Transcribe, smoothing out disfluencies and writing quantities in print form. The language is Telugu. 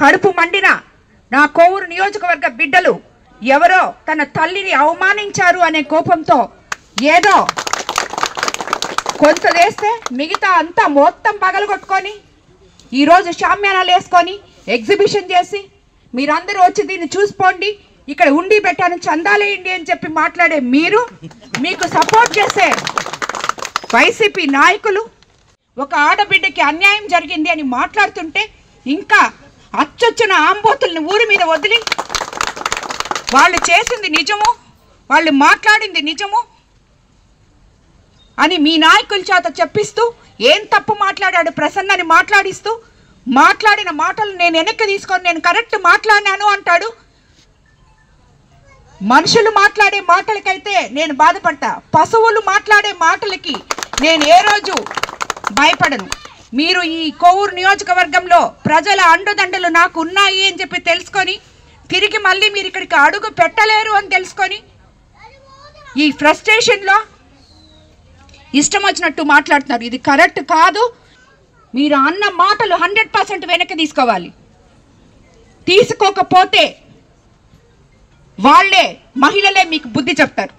కడుపు మండిన నా కోవూరు నియోజకవర్గ బిడ్డలు ఎవరో తన తల్లిని అవమానించారు అనే కోపంతో ఏదో కొంత వేస్తే మిగతా అంతా మొత్తం పగలగొట్టుకొని ఈరోజు షామ్యానాలు వేసుకొని ఎగ్జిబిషన్ చేసి మీరందరూ వచ్చి దీన్ని చూసిపోండి, ఇక్కడ ఉండి పెట్టాను చందాలేయండి అని చెప్పి మాట్లాడే మీరు, మీకు సపోర్ట్ చేసే వైసీపీ నాయకులు ఒక ఆడబిడ్డకి అన్యాయం జరిగింది అని మాట్లాడుతుంటే ఇంకా అచ్చొచ్చిన ఆంబోతుల్ని ఊరి మీద వదిలి వాళ్ళు చేసింది నిజము, వాళ్ళు మాట్లాడింది నిజము అని మీ నాయకుల చేత చెప్పిస్తూ ఏం తప్పు మాట్లాడాడు ప్రసన్నని మాట్లాడిస్తూ మాట్లాడిన మాటలు నేను వెనక్కి తీసుకొని నేను కరెక్ట్ మాట్లాడినాను అంటాడు. మనుషులు మాట్లాడే మాటలకైతే నేను బాధపడతా, పశువులు మాట్లాడే మాటలకి నేను ఏ రోజు భయపడను. మీరు ఈ కోవూరు నియోజకవర్గంలో ప్రజల అండదండలు నాకు ఉన్నాయి అని చెప్పి తెలుసుకొని తిరిగి మళ్ళీ మీరు ఇక్కడికి అడుగు పెట్టలేరు అని తెలుసుకొని ఈ ఫ్రస్ట్రేషన్లో ఇష్టం వచ్చినట్టు మాట్లాడుతున్నారు. ఇది కరెక్ట్ కాదు. మీరు అన్న మాటలు 100% వెనక్కి తీసుకోవాలి. తీసుకోకపోతే వాళ్ళే మహిళలే మీకు బుద్ధి చెప్తారు.